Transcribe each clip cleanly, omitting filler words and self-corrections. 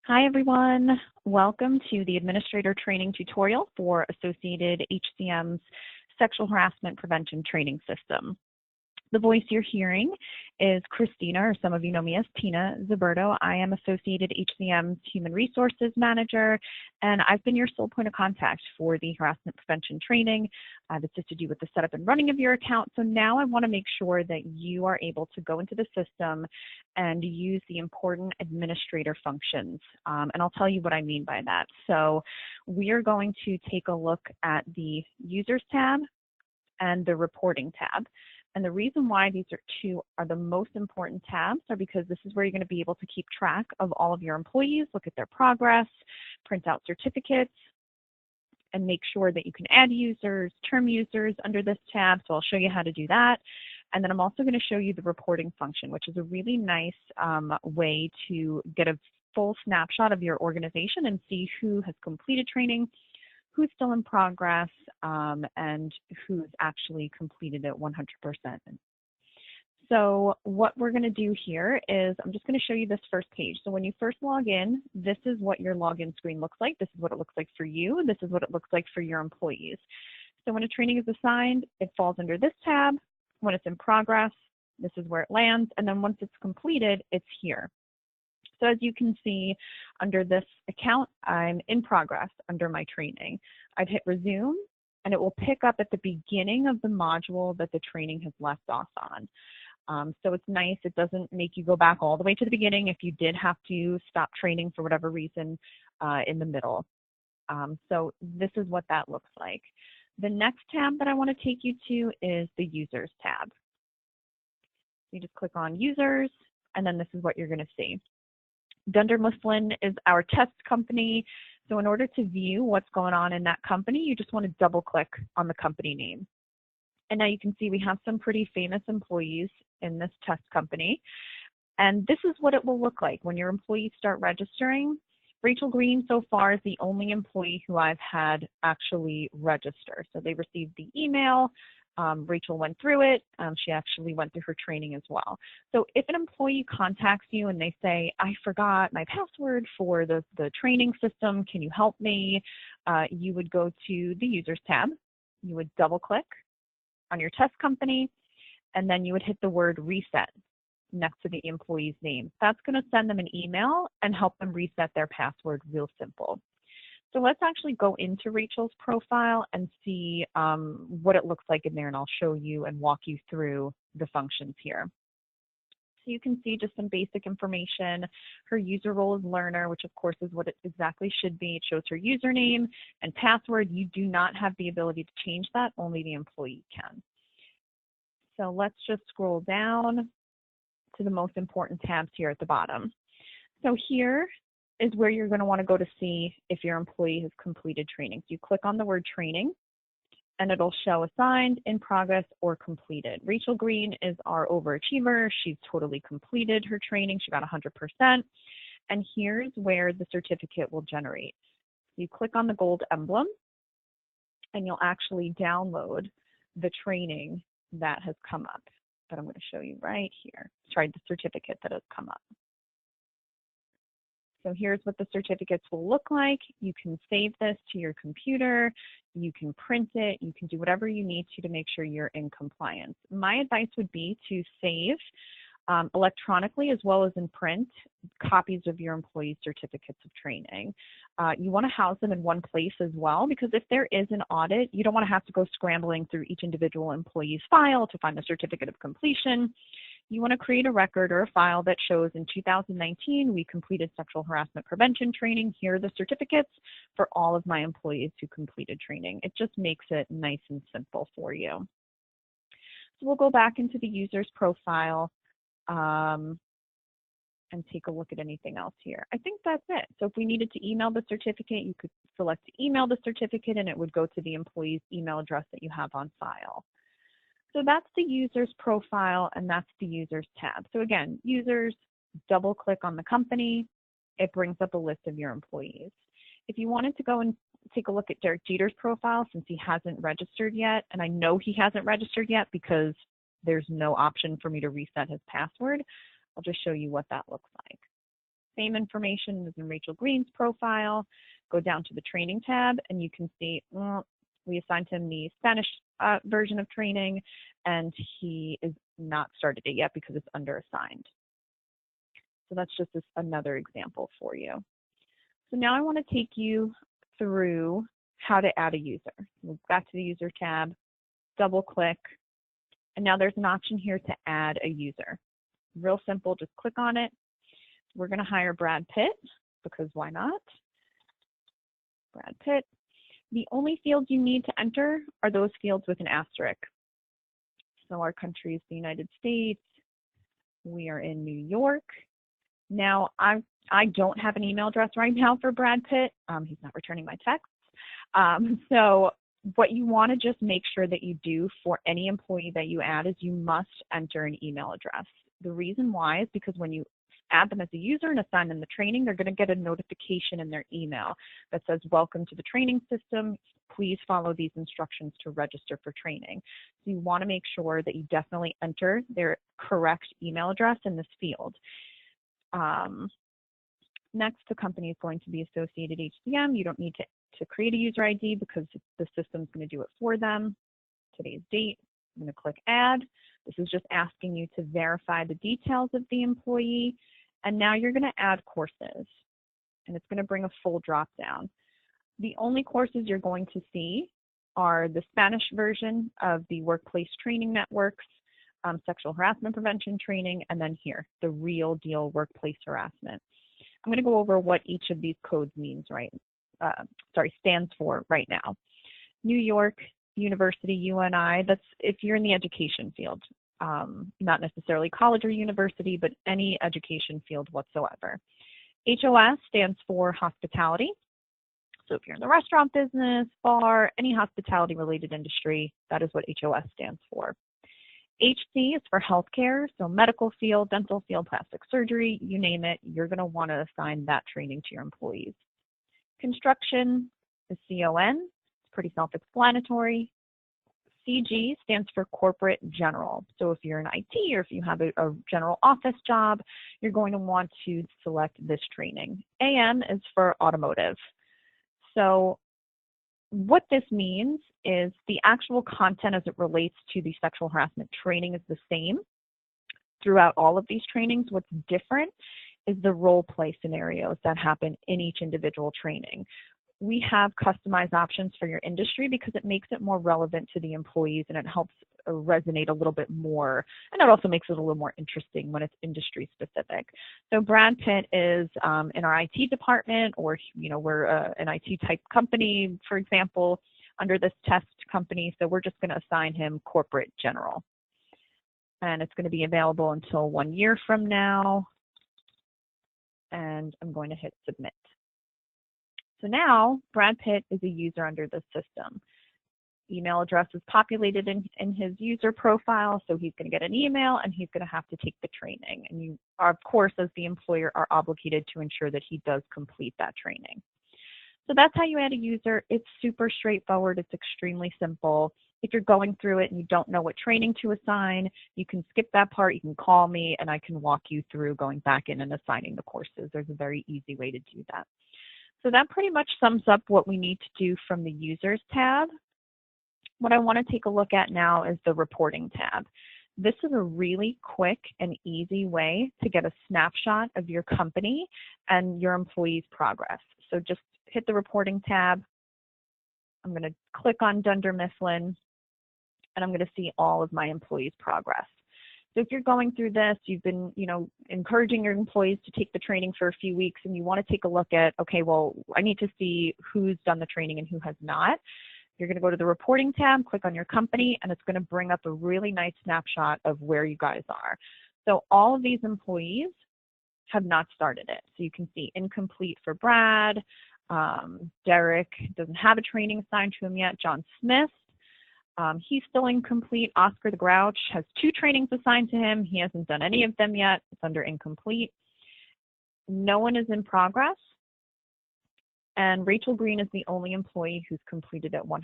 Hi, everyone. Welcome to the administrator training tutorial for Associated HCM's Sexual Harassment Prevention Training System. The voice you're hearing is Christina, or some of you know me as Tina Zaberto. I am Associated HCM's Human Resources Manager, and I've been your sole point of contact for the harassment prevention training. I've assisted you with the setup and running of your account, so now I want to make sure that you are able to go into the system and use the important administrator functions, and I'll tell you what I mean by that. So we are going to take a look at the Users tab and the Reporting tab. And the reason why these two are the most important tabs are because this is where you're going to be able to keep track of all of your employees, look at their progress, print out certificates, and make sure that you can add users, term users under this tab. So I'll show you how to do that. And then I'm also going to show you the reporting function, which is a really nice way to get a full snapshot of your organization and see who has completed training, who's still in progress, and who's actually completed it 100%. So what we're going to do here is I'm just going to show you this first page. So when you first log in, this is what your login screen looks like. This is what it looks like for you. This is what it looks like for your employees. So when a training is assigned, it falls under this tab. When it's in progress, this is where it lands. And then once it's completed, it's here. So as you can see under this account, I'm in progress under my training. I'd hit resume and it will pick up at the beginning of the module that the training has left off on. So it's nice, it doesn't make you go back all the way to the beginning if you did have to stop training for whatever reason in the middle. So this is what that looks like. The next tab that I want to take you to is the Users tab. You just click on Users and then this is what you're going to see. Dunder Mifflin is our test company. So in order to view what's going on in that company, you just want to double click on the company name. And now you can see we have some pretty famous employees in this test company. And this is what it will look like when your employees start registering. Rachel Green so far is the only employee who I've had actually register. So they received the email. Rachel went through it. She actually went through her training as well. So if an employee contacts you and they say, I forgot my password for the training system, can you help me? You would go to the Users tab. You would double click on your test company, and then you would hit the word reset next to the employee's name. That's going to send them an email and help them reset their password real simple. So let's actually go into Rachel's profile and see what it looks like in there, and I'll show you and walk you through the functions here. So you can see just some basic information. Her user role is learner, which of course is what it exactly should be. It shows her username and password. You do not have the ability to change that, only the employee can. So let's just scroll down to the most important tabs here at the bottom. So here is where you're going to want to go to see if your employee has completed training. So you click on the word training and it'll show assigned, in progress, or completed. Rachel Green is our overachiever. She's totally completed her training. She got 100%. And here's where the certificate will generate. You click on the gold emblem and you'll actually download the training that has come up. But I'm going to show you right here. Sorry, the certificate that has come up. So here's what the certificates will look like. You can save this to your computer. You can print it. You can do whatever you need to make sure you're in compliance. My advice would be to save electronically as well as in print copies of your employees' certificates of training. You want to house them in one place as well, because if there is an audit, you don't want to have to go scrambling through each individual employee's file to find the certificate of completion. You want to create a record or a file that shows in 2019 we completed sexual harassment prevention training. Here are the certificates for all of my employees who completed training. It just makes it nice and simple for you. So we'll go back into the user's profile and take a look at anything else here. I think that's it. So if we needed to email the certificate, you could select to email the certificate and it would go to the employee's email address that you have on file. So that's the user's profile and that's the users tab. So again, users, double click on the company, it brings up a list of your employees. If you wanted to go and take a look at Derek Jeter's profile, since he hasn't registered yet, and I know he hasn't registered yet because there's no option for me to reset his password, I'll just show you what that looks like. same information as in Rachel Green's profile. Go down to the training tab and you can see we assigned him the Spanish version of training and he is not started it yet because it's under assigned. So that's just another example for you. So now I want to take you through how to add a user. We'll go back to the user tab, double click, and now there's an option here to add a user. Real simple, just click on it. We're going to hire Brad Pitt because why not? Brad Pitt. The only fields you need to enter are those fields with an asterisk. So our country is the United States. We are in New York. Now, I don't have an email address right now for Brad Pitt. He's not returning my texts. So what you want to just make sure that you do for any employee that you add is you must enter an email address. The reason why is because when you add them as a user and assign them the training, they're going to get a notification in their email that says, welcome to the training system. Please follow these instructions to register for training. So you want to make sure that you definitely enter their correct email address in this field. Next, the company is going to be Associated HCM. You don't need to create a user ID because the system's going to do it for them. Today's date, I'm going to click add. This is just asking you to verify the details of the employee. And now you're going to add courses. And it's going to bring a full drop down. The only courses you're going to see are the Spanish version of the Workplace Training Networks, Sexual Harassment Prevention Training, and then here, the Real Deal Workplace Harassment. I'm going to go over what each of these codes means stands for right now. New York University, UNI, that's if you're in the education field, not necessarily college or university, but any education field whatsoever. HOS stands for hospitality. So if you're in the restaurant business, bar, any hospitality related industry, that is what HOS stands for. HC is for healthcare, so medical field, dental field, plastic surgery, you name it, you're going to want to assign that training to your employees. Construction is CON, it's pretty self-explanatory. CG stands for corporate general. So if you're in IT or if you have a general office job, you're going to want to select this training. AM is for automotive. So what this means is the actual content as it relates to the sexual harassment training is the same throughout all of these trainings. What's different is the role play scenarios that happen in each individual training. We have customized options for your industry because it makes it more relevant to the employees and it helps resonate a little bit more. And it also makes it a little more interesting when it's industry specific. So Brad Pitt is in our IT department, or we're an IT type company, for example, under this test company. So we're just going to assign him corporate general. And it's going to be available until 1 year from now. And I'm going to hit submit. So now Brad Pitt is a user under this system. Email address is populated in his user profile, so he's going to get an email and he's going to have to take the training. And you are, of course, as the employer, are obligated to ensure that he does complete that training. So that's how you add a user. It's super straightforward. It's extremely simple. If you're going through it and you don't know what training to assign, you can skip that part. You can call me and I can walk you through going back in and assigning the courses. There's a very easy way to do that. So that pretty much sums up what we need to do from the Users tab. What I want to take a look at now is the Reporting tab. This is a really quick and easy way to get a snapshot of your company and your employees' progress. So just hit the Reporting tab. I'm going to click on Dunder Mifflin, and I'm going to see all of my employees' progress. So if you're going through this, you've been, encouraging your employees to take the training for a few weeks, and you want to take a look at, okay, well, I need to see who's done the training and who has not. You're going to go to the Reporting tab, click on your company, and it's going to bring up a really nice snapshot of where you guys are. So all of these employees have not started it. So you can see incomplete for Brad. Derek doesn't have a training assigned to him yet. John Smith, he's still incomplete. Oscar the Grouch has 2 trainings assigned to him. He hasn't done any of them yet. It's under incomplete. No one is in progress. And Rachel Green is the only employee who's completed at 100%.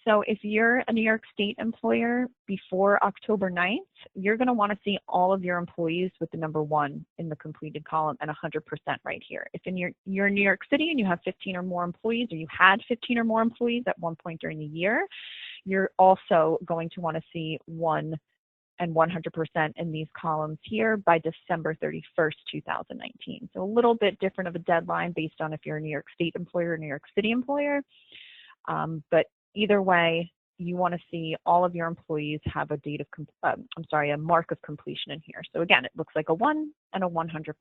So if you're a New York State employer before October 9th, you're going to want to see all of your employees with the number 1 in the completed column and 100% right here. If you're in New York City and you have 15 or more employees, or you had 15 or more employees at one point during the year, you're also going to want to see 1 and 100% in these columns here by December 31st, 2019. So a little bit different of a deadline based on if you're a New York State employer or New York City employer. But either way, you want to see all of your employees have a date of, a mark of completion in here. So again, it looks like a 1 and a 100%.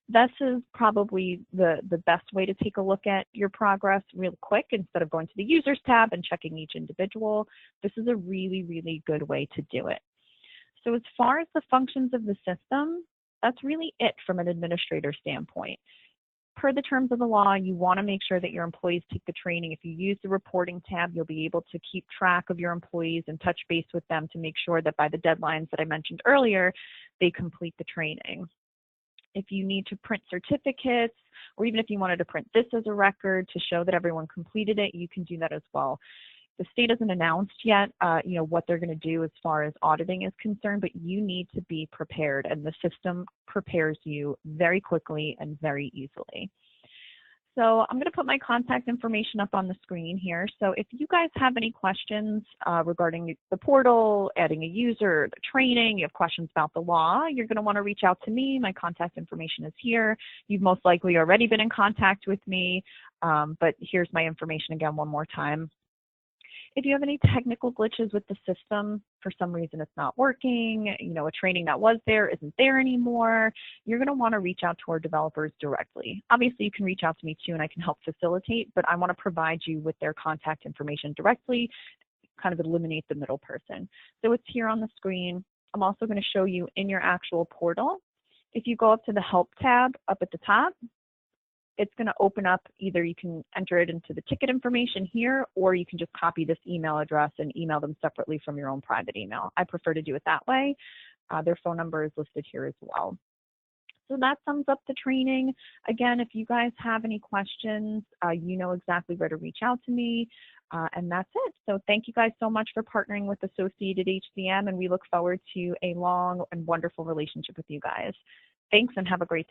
This is probably the best way to take a look at your progress real quick instead of going to the Users tab and checking each individual. This is a really, really good way to do it. So as far as the functions of the system, that's really it from an administrator standpoint. Per the terms of the law, you want to make sure that your employees take the training. If you use the reporting tab, you'll be able to keep track of your employees and touch base with them to make sure that by the deadlines that I mentioned earlier, they complete the training. If you need to print certificates, or even if you wanted to print this as a record to show that everyone completed it, you can do that as well. The state hasn't announced yet, what they're going to do as far as auditing is concerned, but you need to be prepared, and the system prepares you very quickly and very easily. So I'm going to put my contact information up on the screen here. So if you guys have any questions regarding the portal, adding a user, the training, you have questions about the law, you're going to want to reach out to me. My contact information is here. You've most likely already been in contact with me, but here's my information again one more time. If you have any technical glitches with the system, for some reason it's not working, a training that was there isn't there anymore, you're going to want to reach out to our developers directly. Obviously, you can reach out to me too and I can help facilitate, but I want to provide you with their contact information directly, kind of eliminate the middle person. So it's here on the screen. I'm also going to show you in your actual portal. If you go up to the Help tab up at the top, it's going to open up, either you can enter it into the ticket information here, or you can just copy this email address and email them separately from your own private email. I prefer to do it that way. Their phone number is listed here as well. So that sums up the training. Again, if you guys have any questions, you know exactly where to reach out to me, and that's it. So thank you guys so much for partnering with Associated HCM, and we look forward to a long and wonderful relationship with you guys. Thanks, and have a great day.